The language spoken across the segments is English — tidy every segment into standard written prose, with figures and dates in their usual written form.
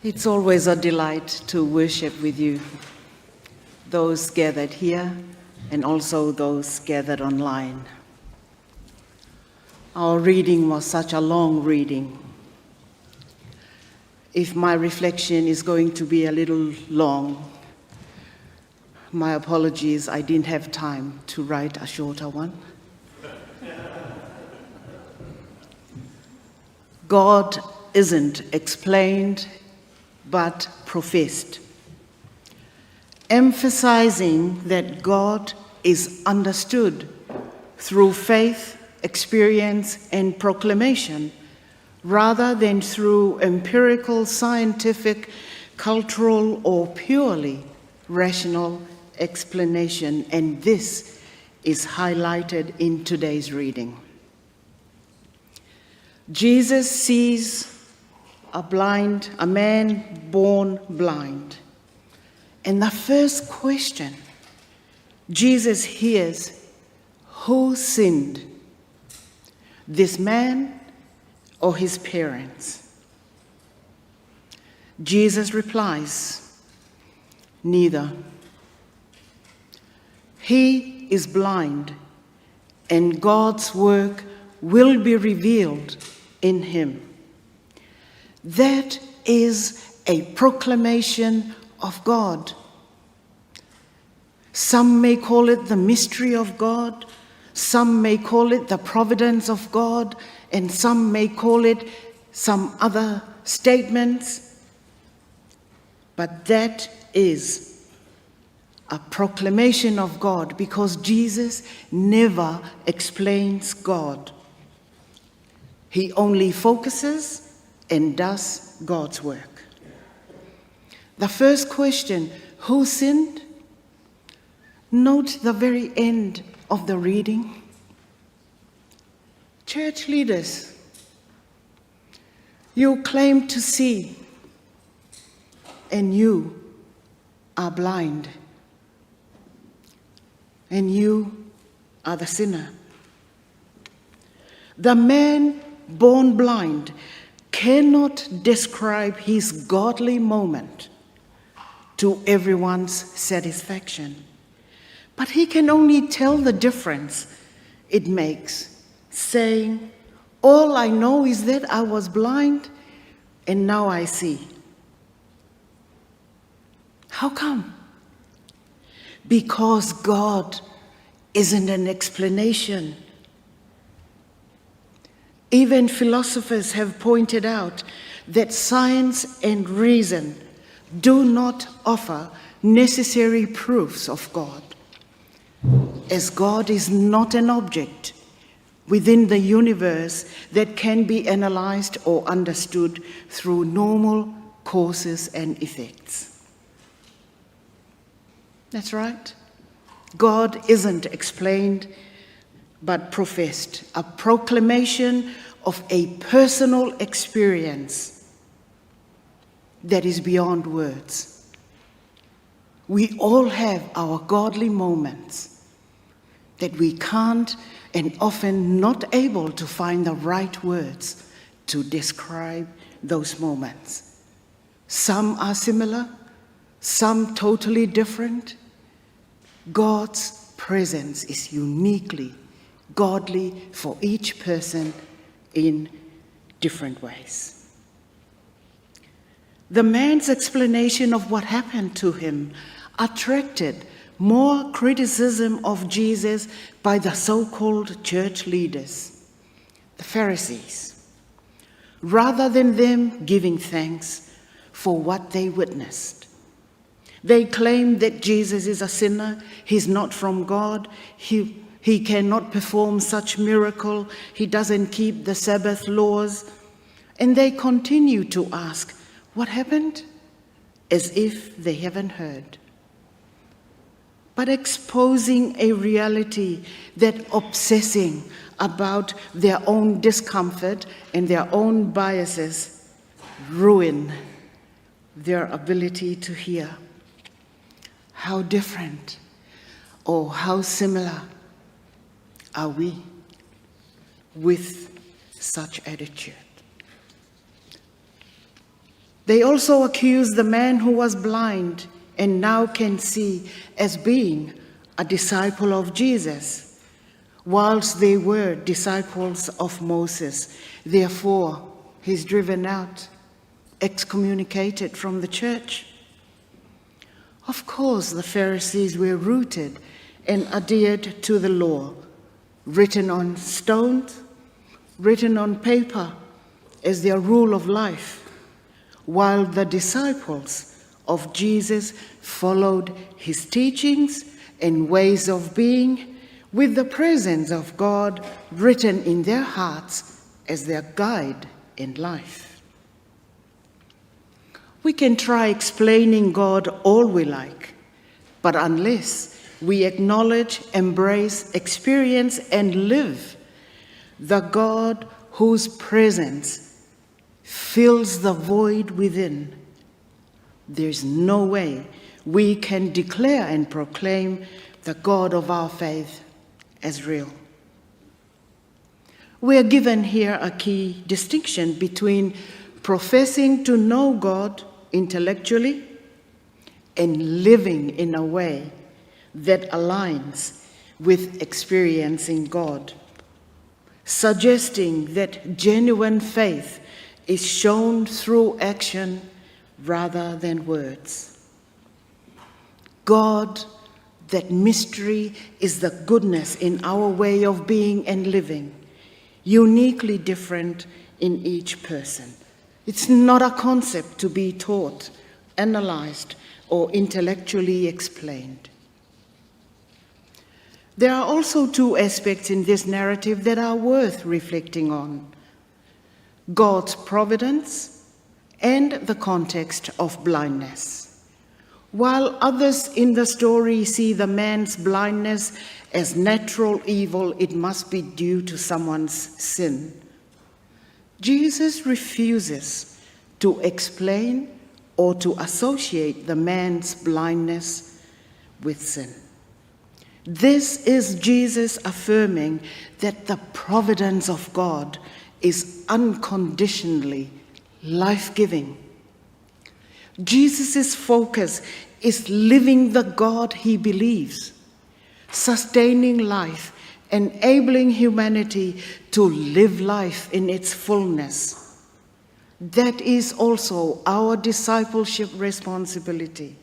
It's always a delight to worship with you, those gathered here and also those gathered online. Our reading was such a long reading. If my reflection is going to be a little long, my apologies, I didn't have time to write a shorter one. God isn't explained, but professed, emphasizing that God is understood through faith, experience, and proclamation, rather than through empirical, scientific, cultural, or purely rational explanation. And this is highlighted in today's reading. Jesus sees a man born blind. And the first question Jesus hears, who sinned, this man or his parents? Jesus replies, neither. He is blind, and God's work will be revealed in him. That is a proclamation of God. Some may call it the mystery of God, some may call it the providence of God, and some may call it some other statements. But that is a proclamation of God, because Jesus never explains God. He only focuses and does God's work. The first question, who sinned? Note the very end of the reading. Church leaders, you claim to see, and you are blind, and you are the sinner. The man born blind cannot describe his godly moment to everyone's satisfaction, but he can only tell the difference it makes, saying, all I know is that I was blind and now I see. How come? Because God isn't an explanation. Even philosophers have pointed out that science and reason do not offer necessary proofs of God, as God is not an object within the universe that can be analyzed or understood through normal causes and effects. That's right. God isn't explained, but professed, a proclamation of a personal experience that is beyond words. We all have our godly moments that we can't and often not able to find the right words to describe those moments. Some are similar, some totally different. God's presence is uniquely godly for each person in different ways. The man's explanation of what happened to him attracted more criticism of Jesus by the so-called church leaders, the Pharisees, rather than them giving thanks for what they witnessed. They claimed that Jesus is a sinner, he's not from God, he cannot perform such miracle, he doesn't keep the Sabbath laws. And they continue to ask, what happened? As if they haven't heard. But exposing a reality that obsessing about their own discomfort and their own biases ruin their ability to hear. How different or how similar are we with such attitude? They also accused the man who was blind and now can see as being a disciple of Jesus, whilst they were disciples of Moses. Therefore, he's driven out, excommunicated from the church. Of course, the Pharisees were rooted and adhered to the law, written on stones, written on paper as their rule of life, while the disciples of Jesus followed his teachings and ways of being with the presence of God written in their hearts as their guide in life. We can try explaining God all we like, but unless we acknowledge, embrace, experience, and live the God whose presence fills the void within, there's no way we can declare and proclaim the God of our faith as real. We are given here a key distinction between professing to know God intellectually and living in a way that aligns with experiencing God, suggesting that genuine faith is shown through action rather than words. God, that mystery, is the goodness in our way of being and living, uniquely different in each person. It's not a concept to be taught, analyzed, or intellectually explained. There are also two aspects in this narrative that are worth reflecting on: God's providence and the context of blindness. While others in the story see the man's blindness as natural evil, it must be due to someone's sin, Jesus refuses to explain or to associate the man's blindness with sin. This is Jesus affirming that the providence of God is unconditionally life-giving. Jesus' focus is living the God he believes, sustaining life, enabling humanity to live life in its fullness. That is also our discipleship responsibility.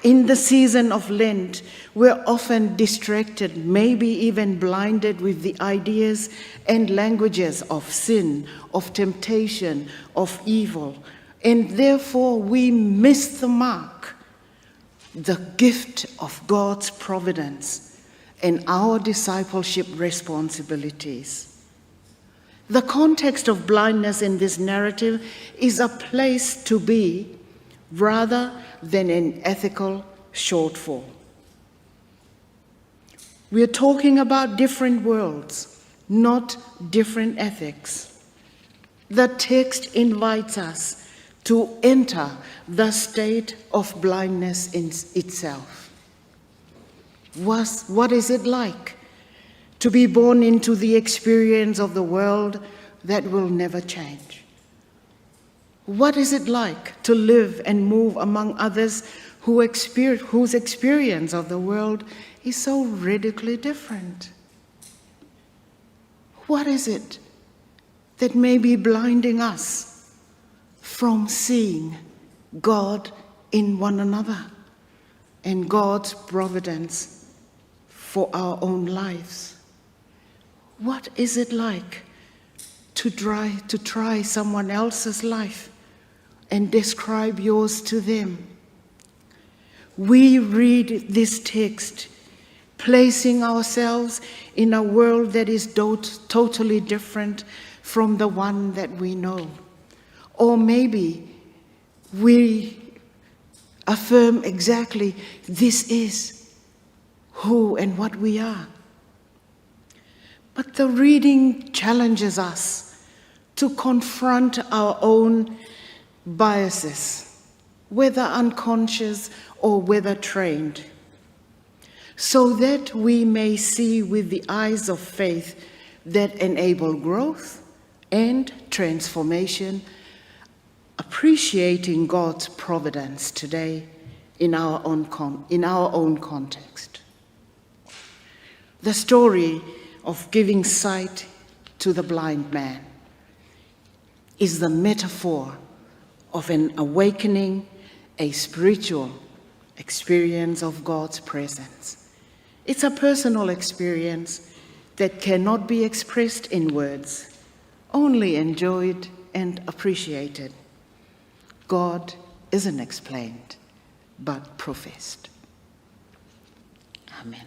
In the season of Lent, we're often distracted, maybe even blinded with the ideas and languages of sin, of temptation, of evil, and therefore we miss the mark, the gift of God's providence and our discipleship responsibilities. The context of blindness in this narrative is a place to be rather than an ethical shortfall. We're talking about different worlds, not different ethics. The text invites us to enter the state of blindness in itself. What is it like to be born into the experience of the world that will never change? What is it like to live and move among others whose experience of the world is so radically different? What is it that may be blinding us from seeing God in one another and God's providence for our own lives? What is it like to try someone else's life and describe yours to them? We read this text placing ourselves in a world that is totally different from the one that we know. Or maybe we affirm exactly this is who and what we are. But the reading challenges us to confront our own biases, whether unconscious or whether trained, so that we may see with the eyes of faith that enable growth and transformation appreciating God's providence today in our own context. The story of giving sight to the blind man is the metaphor of an awakening, a spiritual experience of God's presence. It's a personal experience that cannot be expressed in words, only enjoyed and appreciated. God isn't explained, but professed. Amen.